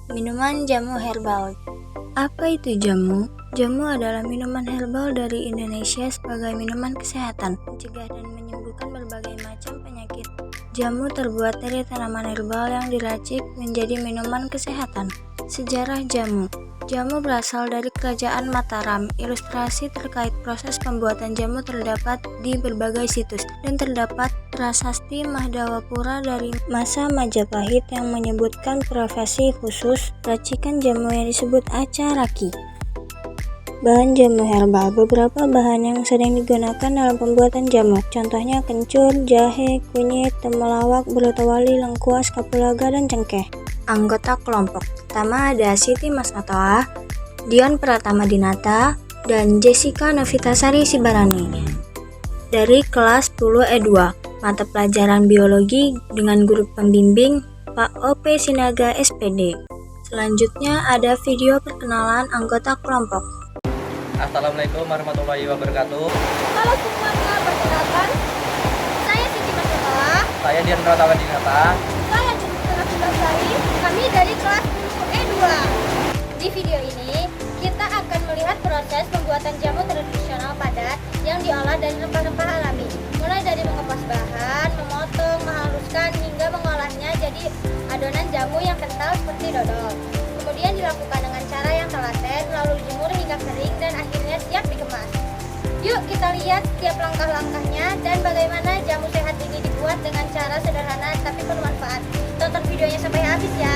Minuman jamu herbal. Apa itu jamu? Jamu adalah minuman herbal dari Indonesia sebagai minuman kesehatan, mencegah dan menyembuhkan berbagai macam penyakit. Jamu terbuat dari tanaman herbal yang diracik menjadi minuman kesehatan. Sejarah jamu. Jamu berasal dari kerajaan Mataram. Ilustrasi terkait proses pembuatan jamu terdapat di berbagai situs, dan terdapat prasasti Mahdawapura dari masa Majapahit yang menyebutkan profesi khusus racikan jamu yang disebut acaraki. Bahan jamu herbal. Beberapa bahan yang sering digunakan dalam pembuatan jamu, contohnya kencur, jahe, kunyit, temulawak, bulu tawali, lengkuas, kapulaga, dan cengkeh. Anggota kelompok pertama ada Siti Masnatoa, Dion Pratama Dinata, dan Jessica Novitasari Sibarani. Dari kelas 10E2, mata pelajaran biologi dengan guru pembimbing Pak OP Sinaga SPD. Selanjutnya ada video perkenalan anggota kelompok. Assalamualaikum warahmatullahi wabarakatuh. Halo semuanya, perkenalkan, saya Siti Masnatoa. Saya Dion Pratama Dinata. Saya Jessica Novitasari. Kami dari kelas 10E2. Di video ini, kita akan melihat proses pembuatan jamu tradisional padat yang diolah dari rempah-rempah alami. Mulai dari mengemas bahan, memotong, menghaluskan, hingga mengolahnya jadi adonan jamu yang kental seperti dodol. Kemudian dilakukan dengan cara yang telaten, lalu dijemur hingga kering dan akhirnya siap dikemas. Yuk kita lihat setiap langkah-langkahnya dan bagaimana jamu sehat ini dibuat dengan cara sederhana tapi bermanfaat. Tonton videonya sampai habis ya.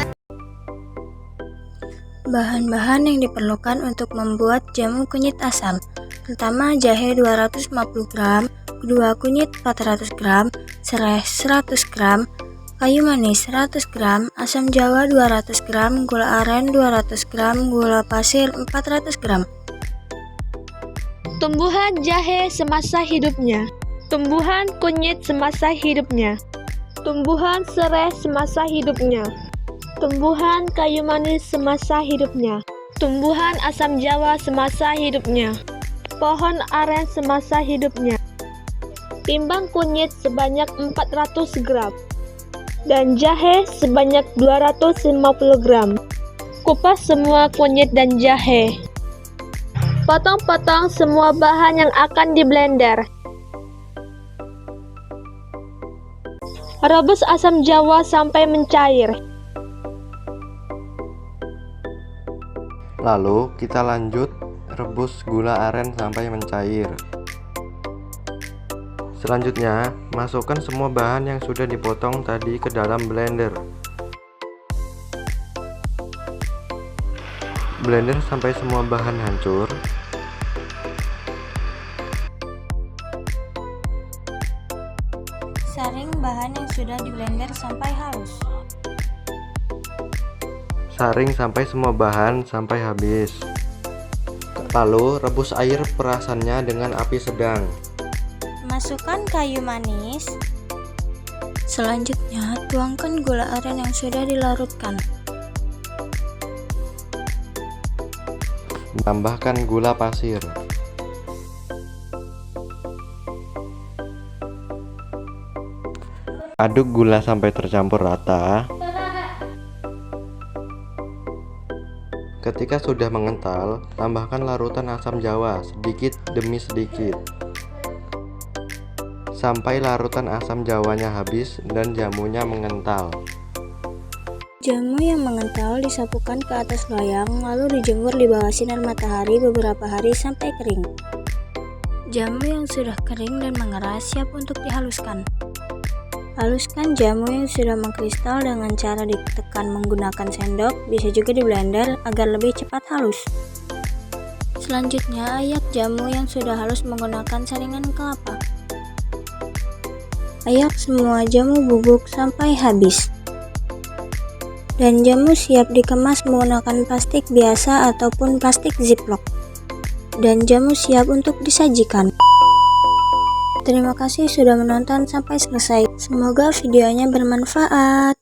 Bahan-bahan yang diperlukan untuk membuat jamu kunyit asam. Pertama, jahe 250 gram, kedua kunyit 400 gram, serai 100 gram, kayu manis 100 gram, asam jawa 200 gram, gula aren 200 gram, gula pasir 400 gram. Tumbuhan jahe semasa hidupnya. Tumbuhan kunyit semasa hidupnya. Tumbuhan serai semasa hidupnya. Tumbuhan kayu manis semasa hidupnya. Tumbuhan asam jawa semasa hidupnya. Pohon aren semasa hidupnya. Timbang kunyit sebanyak 400 gram. Dan jahe sebanyak 250 gram. Kupas semua kunyit dan jahe. Potong-potong semua bahan yang akan di blender. Rebus asam jawa sampai mencair. Lalu kita lanjut rebus gula aren sampai mencair. Selanjutnya, masukkan semua bahan yang sudah dipotong tadi ke dalam blender. Blender sampai semua bahan hancur. Saring bahan yang sudah di blender sampai halus. Saring sampai semua bahan sampai habis. Lalu rebus air perasannya dengan api sedang. Masukkan kayu manis. Selanjutnya, tuangkan gula aren yang sudah dilarutkan. Tambahkan gula pasir. Aduk gula sampai tercampur rata. Ketika sudah mengental, tambahkan larutan asam jawa sedikit demi sedikit sampai larutan asam jawanya habis dan jamunya mengental. Jamu yang mengental disapukan ke atas loyang, lalu dijemur di bawah sinar matahari beberapa hari sampai kering. Jamu yang sudah kering dan mengeras siap untuk dihaluskan. Haluskan jamu yang sudah mengkristal dengan cara ditekan menggunakan sendok, bisa juga di blender agar lebih cepat halus. Selanjutnya, ayak jamu yang sudah halus menggunakan saringan kelapa. Ayak semua jamu bubuk sampai habis. Dan jamu siap dikemas menggunakan plastik biasa ataupun plastik ziplock. Dan jamu siap untuk disajikan. Terima kasih sudah menonton sampai selesai. Semoga videonya bermanfaat.